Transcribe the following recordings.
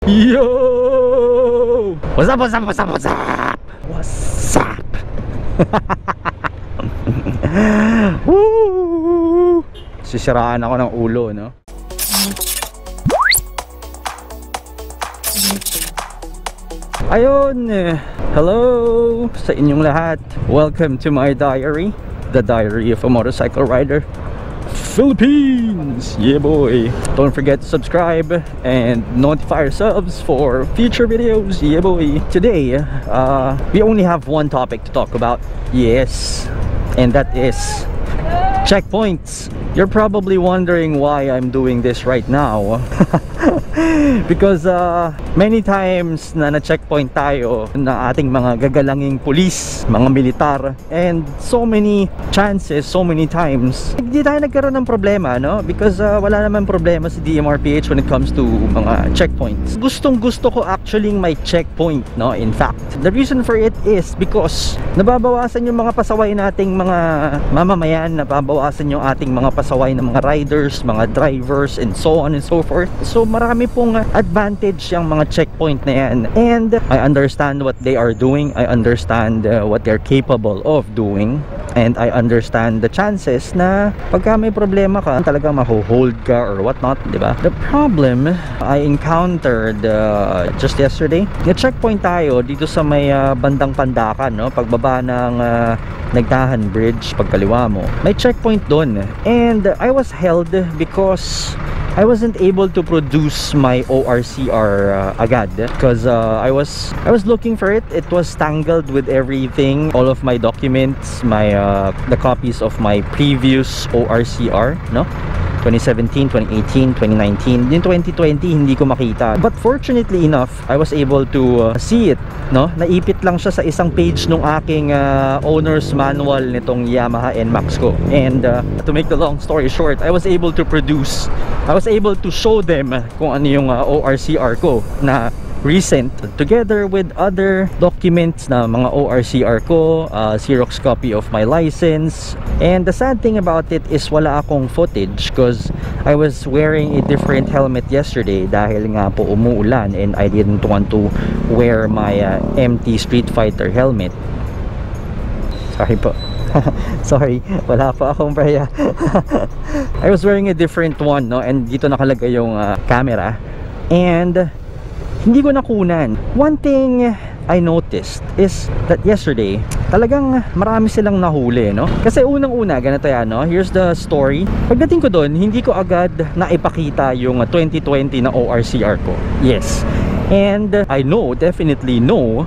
Yo! What's up, what's up, what's up, what's up? What's up? Woo! Sisiraan ako ng ulo, no? Ayun! Hello sa inyong lahat. Welcome to my diary. The diary of a motorcycle rider. Philippines! Yeah boy! Don't forget to subscribe and notify yourselves for future videos. Yeah boy! Today, we only have one topic to talk about. Yes! And that is checkpoints. You're probably wondering why I'm doing this right now. Because many times na na-checkpoint tayo na ating mga gagalanging pulis, mga militar, and so many chances, so many times hindi tayo nagkaroon ng problema, no? Because wala naman problema si DMRPH when it comes to mga checkpoints. Gustong gusto ko actually may checkpoint, no? In fact, the reason for it is because nababawasan yung mga pasaway nating mga mamamayan, nababawasan yung ating mga pasaway ng mga riders, mga drivers, and so on and so forth. So marami pong advantage yung mga checkpoint na yan, and I understand what they are doing. I understand what they're capable of doing, and I understand the chances na pagka may problema ka talagang maho-hold ka or whatnot, diba? The problem I encountered just yesterday, na-checkpoint tayo dito sa may bandang Pandacan, no? Pagbaba ng Nagtahan Bridge, pagkaliwa mo, may checkpoint doon, and I was held because I wasn't able to produce my ORCR agad because I was looking for it. It was tangled with everything, all of my documents, my the copies of my previous ORCR, no? 2017, 2018, 2019, in 2020 hindi ko makita. But fortunately enough, I was able to see it, no? Naipit lang siya sa isang page nung aking owner's manual nitong Yamaha NMAX ko. And to make the long story short, I was able to show them kung ano yung ORCR ko na recent, together with other documents na mga ORCR ko, Xerox copy of my license. And the sad thing about it is wala akong footage because I was wearing a different helmet yesterday dahil nga po umuulan and I didn't want to wear my empty Street Fighter helmet. Sorry po. Sorry, wala pa akong praya. I was wearing a different one, no? And dito nakalagay yung camera, and hindi ko nakunan. One thing I noticed is that yesterday, talagang marami silang nahuli, no? Kasi unang-una, ganito yan, no? Here's the story. Pagdating ko doon, hindi ko agad naipakita yung 2020 na ORCR ko. Yes. And I know, definitely know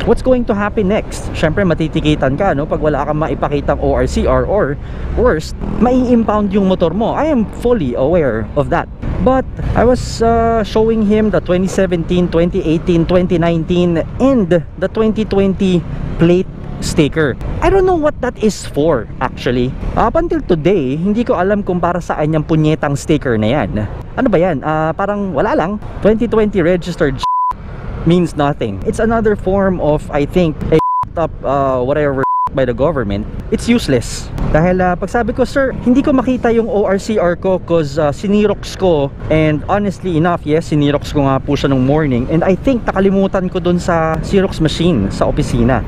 what's going to happen next. Syempre matitikitan ka, no? Pag wala kang maipakitang ORCR, or worst, mai-impound yung motor mo. I am fully aware of that. But I was showing him the 2017, 2018, 2019 and the 2020 plate sticker. I don't know what that is for actually. Up until today, hindi ko alam kung para saan yung punyetang sticker na yan. Ano ba yan? Parang wala lang. 2020 registered means nothing. It's another form of, I think, a up whatever by the government. It's useless. Dahil pag sabi ko, sir, hindi ko makita yung ORCR ko cause sinirox ko, and honestly enough, yes, sinirox ko nga po siya nung morning, and I think nakalimutan ko dun sa Xerox machine sa opisina.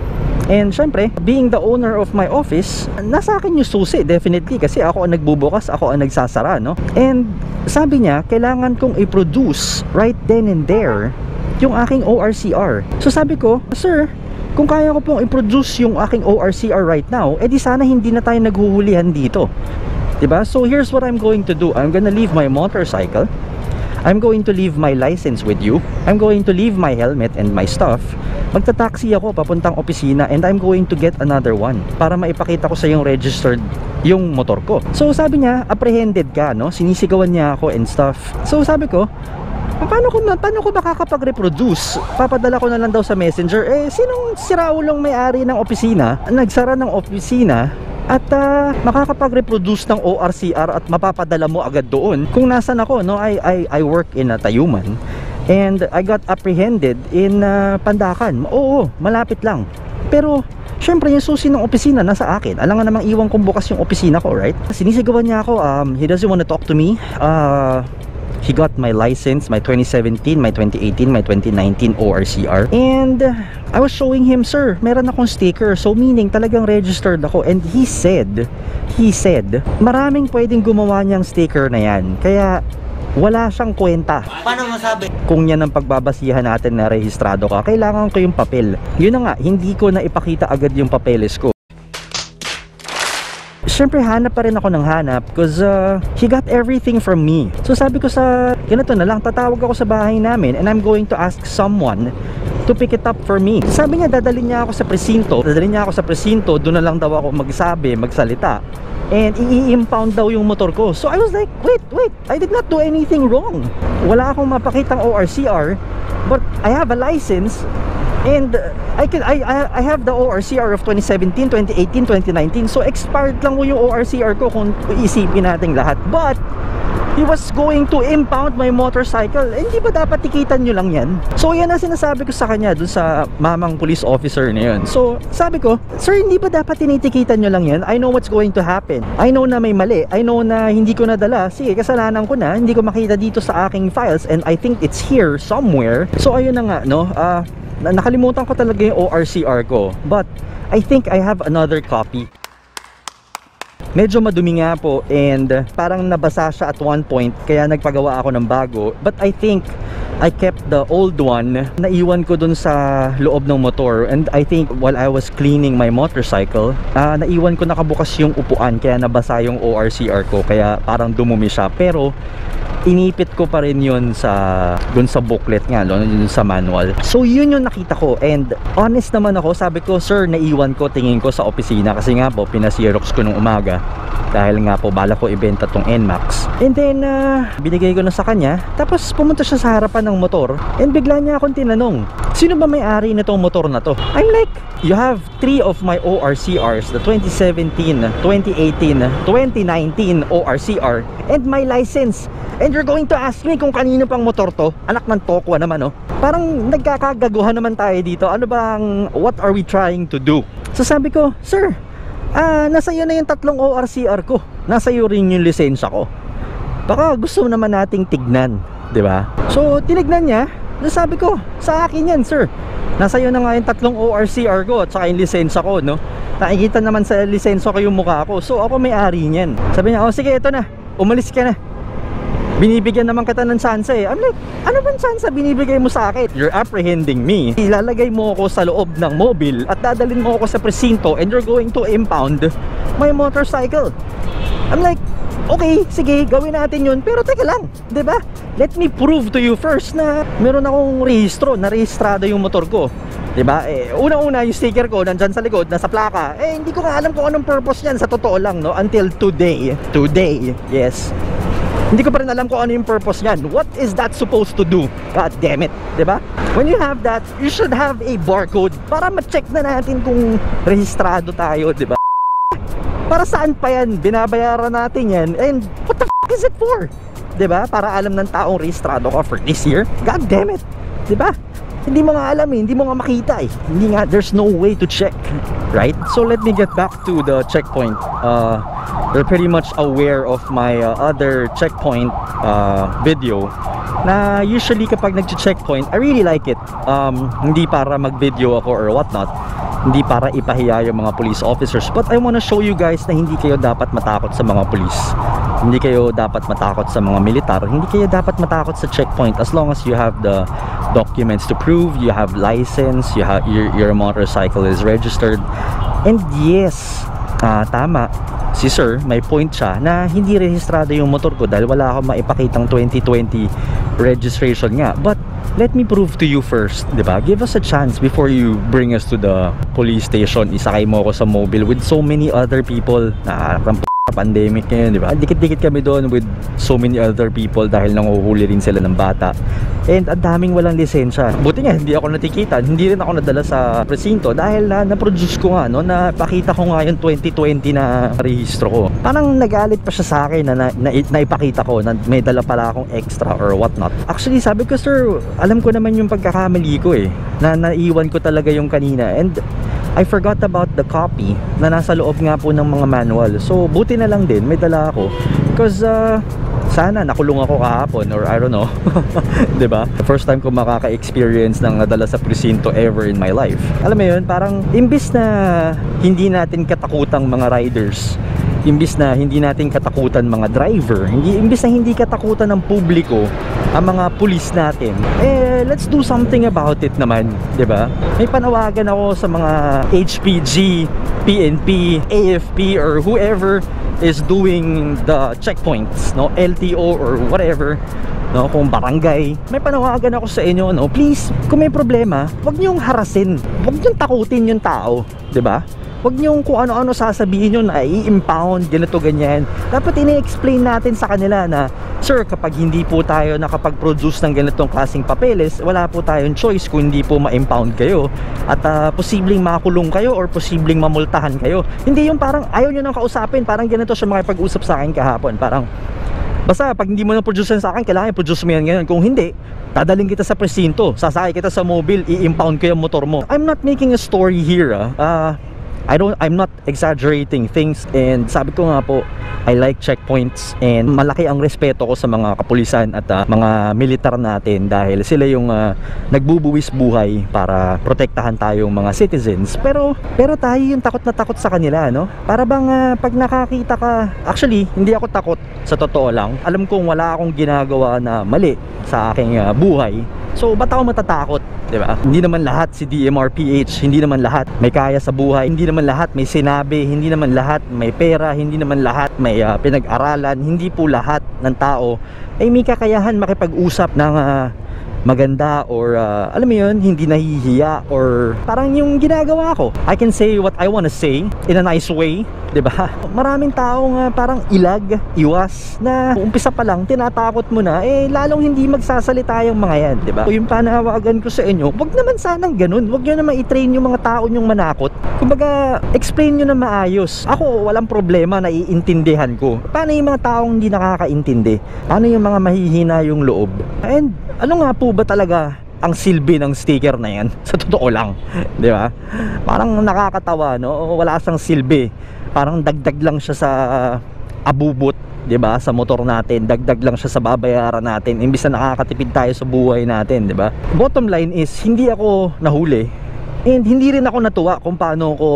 And syempre, being the owner of my office, nasa akin yung susi, definitely, kasi ako ang nagbubukas, ako ang nagsasara, no? And sabi niya, kailangan kong i-produce right then and there yung aking ORCR. So sabi ko, sir, kung kaya ko pong i-produce yung aking ORCR right now, edi sana hindi na tayo naghuhulihan dito, diba? So here's what I'm going to do. I'm gonna leave my motorcycle, I'm going to leave my license with you, I'm going to leave my helmet and my stuff, magta-taxi ako papuntang opisina, and I'm going to get another one para maipakita ko sa yung registered yung motor ko. So sabi niya, apprehended ka, no? Sinisigawan niya ako and stuff. So sabi ko, paano ko makakapag-reproduce? Papadala ko na lang daw sa messenger. Eh, sinong siraulong may-ari ng opisina, nagsara ng opisina, at makakapag-reproduce ng ORCR at mapapadala mo agad doon? Kung nasan ako, no? I work in Tayuman, and I got apprehended in Pandacan. Oo, malapit lang. Pero syempre yung susi ng opisina nasa akin. Alam nga namang iwan kong bukas yung opisina ko, right? Sinisigawan niya ako, he doesn't want to talk to me. he got my license, my 2017, my 2018, my 2019 ORCR. And I was showing him, sir, meron akong sticker. So meaning talagang registered ako. And he said, maraming pwedeng gumawa niyang sticker na yan. Kaya wala siyang kwenta. Paano masabi? Kung yan ang pagbabasihan natin na rehistrado ka, kailangan ko yung papel. Yun na nga, hindi ko na ipakita agad yung papeles ko. Siyempre hanap pa rin ako ng hanap because he got everything from me. So sabi ko sa ganito na lang, tatawag ako sa bahay namin and I'm going to ask someone to pick it up for me. Sabi niya dadalhin niya ako sa presinto, doon na lang daw ako magsalita and i-impound daw yung motor ko. So I was like, wait, I did not do anything wrong. Wala akong mapakitang ORCR, but I have a license. And I have the ORCR of 2017, 2018, 2019. So expired lang mo yung ORCR ko kung iisipin natin lahat. But he was going to impound my motorcycle. Eh, hindi ba dapat tikitan nyo lang yan? So yan ang sinasabi ko sa kanya dun sa mamang police officer na yun. So sabi ko, sir, hindi ba dapat tinitikitan nyo lang yan? I know what's going to happen. I know na may mali. I know na hindi ko nadala. Sige, kasalanan ko na. Hindi ko makita dito sa aking files. And I think it's here somewhere. So ayun na nga, no? Nakalimutan ko talaga yung ORCR ko, but I think I have another copy. Medyo madumi nga po and parang nabasa siya at one point, kaya nagpagawa ako ng bago. But I think I kept the old one. Naiwan ko dun sa loob ng motor, and I think while I was cleaning my motorcycle, naiwan ko nakabukas yung upuan, kaya nabasa yung ORCR ko, kaya parang dumumi siya. Pero inipit ko pa rin yun dun sa booklet nga, dun sa manual. So yun yung nakita ko, and honest naman ako, sabi ko, sir, naiwan ko, tingin ko sa opisina, kasi nga po pinasirox ko nung umaga dahil nga po bala ko ibenta tong NMAX. And then binigay ko na sa kanya, tapos pumunta siya sa harapan ng motor, and bigla niya akong tinanong, sino ba may-ari nitong motor na to? I'm like, you have 3 of my ORCRs, the 2017, 2018, 2019 ORCR, and my license. And you're going to ask me kung kanino pang motor to? Anak ng tokwa naman, no? Parang nagkakagaguhan naman tayo dito. Ano bang, what are we trying to do? So sabi ko, sir, nasa iyo na yung 3 ORCR ko. Nasa iyo rin yung lisensya ko. Baka gusto naman nating tignan, di ba? So tinignan niya. Sabi ko, sa akin yan, sir. Nasa iyo na nga yung 3 ORCR ko at saka yung lisensya ko, no? Nakikita naman sa lisensya ko yung mukha ko. So ako may-ari niyan. Sabi niya, oh sige, ito na, umalis ka na. Binibigyan naman kita ng chance eh. I'm like, ano bang chance binibigay mo sa akin? You're apprehending me. Ilalagay mo ako sa loob ng mobile at dadalhin mo ako sa presinto, and you're going to impound my motorcycle. I'm like, okay, sige, gawin natin yun. Pero teka lang, diba? Let me prove to you first na meron akong rehistro, na-rehistrado yung motor ko. Diba? Una-una yung sticker ko nandyan sa likod, nasa plaka. Hindi ko nga alam kung anong purpose yan, sa totoo lang, no? Until today, yes. Hindi ko pa rin alam kung ano yung purpose niyan. What is that supposed to do? God damn it, diba? When you have that, you should have a barcode para ma-check na natin kung rehistrado tayo, diba? Para saan pa yan? Binabayaran natin yan. And what the f*** is it for? Diba? Para alam ng taong rehistrado ko for this year? God damn it, diba? Hindi mo nga alam eh, hindi mo nga makita eh. Hindi nga, there's no way to check, right? So let me get back to the checkpoint. They're pretty much aware of my other checkpoint video. Na usually kapag nag-checkpoint, I really like it. Hindi para mag-video ako or whatnot, hindi para ipahiya yung mga police officers, but I wanna show you guys na hindi kayo dapat matakot sa mga police. Hindi kayo dapat matakot sa mga militar. Hindi kayo dapat matakot sa checkpoint as long as you have the documents to prove you have license, you have your motorcycle is registered. And yes, tama si sir, may point siya na hindi rehistrado yung motor ko dahil wala akong maipakitang 2020 registration nga. But let me prove to you first, diba? Give us a chance before you bring us to the police station. Isakay mo ako sa mobile with so many other people. Pandemic ngayon, di ba? Dikit-dikit kami doon with so many other people dahil nanguhuli rin sila ng bata. And ang daming walang lisensya. Buti nga, hindi ako natikitan. Hindi rin ako nadala sa presinto dahil na-produce ko nga, no? Napakita ko nga yung 2020 na rehistro ko. Parang nagalit pa siya sa akin na naipakita ko na may dala pala akong extra or whatnot. Actually, sabi ko, sir, alam ko naman yung pagkakamali ko eh. Na naiwan ko talaga yung kanina. And I forgot about the copy na nasa loob nga po ng mga manual. So buti na lang din may dala ako because Sana nakulong ako kahapon or I don't know. 'Di ba? The first time ko makaka-experience ng nadala sa presinto ever in my life. Alam mo 'yun, parang imbis na hindi natin katakutang mga riders, imbis na hindi natin katakutan mga driver, imbis na hindi katakutan ng publiko ang mga pulis natin, let's do something about it naman, 'di ba? May panawagan ako sa mga HPG, PNP, AFP or whoever is doing the checkpoints, no, LTO or whatever, no, kung barangay. May panawagan ako sa inyo, no, please, kung may problema, wag niyong harasin, wag niyong takutin yung tao, 'di ba? Wag niyong kung ano-ano sasabihin nyo na i-impound, ganito, ganyan. Dapat ini-explain natin sa kanila na, sir, kapag hindi po tayo nakapag-produce ng ganitong klaseng papeles, wala po tayong choice kung hindi po ma-impound kayo. At posibleng makulong kayo or posibleng mamultahan kayo. Hindi yung parang ayaw nyo nang kausapin. Parang ganito siya makipag-usap sa akin kahapon. Parang, basta pag hindi mo na produce sa akin, kailangan i-produce mo yan ngayon. Kung hindi, dadaling kita sa presinto, sasakay kita sa mobile, i-impound ko yung motor mo. I'm not making a story here, I'm not exaggerating things, and sabi ko nga po, I like checkpoints, and malaki ang respeto ko sa mga kapulisan at mga militar natin dahil sila yung nagbubuwis buhay para protektahan tayong mga citizens. Pero tayo yung takot na takot sa kanila, no? Para bang pag nakakita ka, actually hindi ako takot, sa totoo lang. Alam kong wala akong ginagawa na mali sa aking buhay. So, ba't ako matatakot? Diba? Hindi naman lahat si DMRPH, hindi naman lahat may kaya sa buhay, hindi naman lahat may sinabi, hindi naman lahat may pera, hindi naman lahat may pinag-aralan, hindi po lahat ng tao ay may kakayahan makipag-usap ng maganda or alam mo yun, hindi nahihiya or parang yung ginagawa ko. I can say what I wanna say in a nice way, diba? Maraming taong parang ilag, iwas na umpisa pa lang tinatakot mo na, lalong hindi magsasalita yung mga yan, diba? Yung panawagan ko sa inyo, wag naman sanang ganun, wag nyo naman i-train yung mga tao nyong manakot. Kumbaga, explain nyo na maayos. Ako, walang problema, naiintindihan ko. Paano yung mga taong hindi nakakaintindi? Paano yung mga mahihina yung loob? And ano nga po ba talaga ang silbi ng sticker na yan? Sa totoo lang, di ba? Parang nakakatawa, no? Wala siyang silbi. Parang dagdag lang siya sa abubot, di ba? Sa motor natin, dagdag lang siya sa babayaran natin. Imbis na nakakatipid tayo sa buhay natin, di ba? Bottom line is, hindi ako nahuli. And hindi rin ako natuwa kung paano ko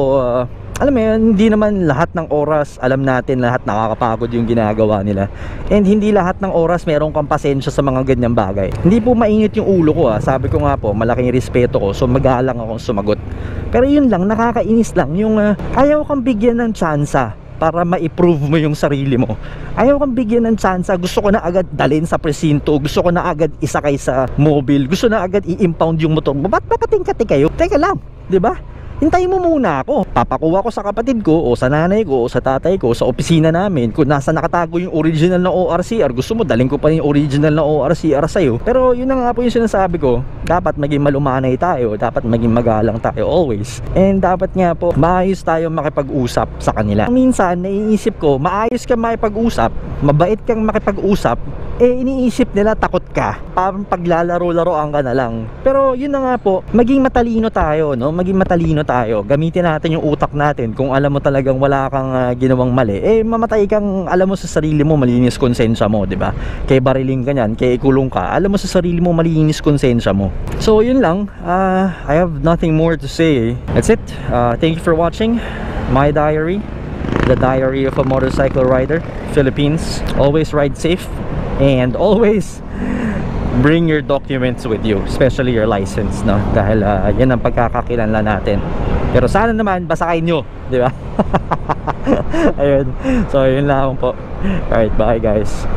alam mo yun, hindi naman lahat ng oras alam natin lahat nakakapagod yung ginagawa nila. And hindi lahat ng oras meron kang pasensya sa mga ganyang bagay. Hindi po mainit yung ulo ko sabi ko nga po, malaking respeto ko, so magalang akong sumagot. Pero yun lang, nakakainis lang yung ayaw kang bigyan ng tsansa para ma-improve mo yung sarili mo. Ayaw kang bigyan ng tsansa, gusto ko na agad dalhin sa presinto, gusto ko na agad isakay sa mobile, gusto na agad i-impound yung motor mo. Ba't makating-kati kayo? Teka lang, di ba? Hintayin mo muna ako. Papakuha ko sa kapatid ko o sa nanay ko o sa tatay ko sa opisina namin kung nasa nakatago yung original na ORCR. Gusto mo daling ko pa yung original na ORCR sa'yo. Pero yun na nga po yung sinasabi ko, dapat maging malumanay tayo, dapat maging magalang tayo always. And dapat nga po maayos tayo makipag-usap sa kanila. Minsan naiisip ko, maayos kang makipag-usap, mabait kang makipag-usap, iniisip nila takot ka, parang paglalaro-laroan ka na lang. Pero yun na nga po, maging matalino tayo, no? Maging matalino tayo, gamitin natin yung utak natin. Kung alam mo talagang wala kang ginawang mali, mamatay kang, alam mo sa sarili mo, malinis konsensya mo, di ba? Kaya bariling ka nyan, kaya ikulong ka, alam mo sa sarili mo, malinis konsensya mo. So yun lang, I have nothing more to say. That's it. Thank you for watching my diary, the diary of a motorcycle rider, Philippines. Always ride safe. And always bring your documents with you, especially your license, no? Dahil yan ang pagkakakilanlan natin. Pero sana naman basakain nyo, di ba? Ayun. So yun lang po. Alright, bye guys.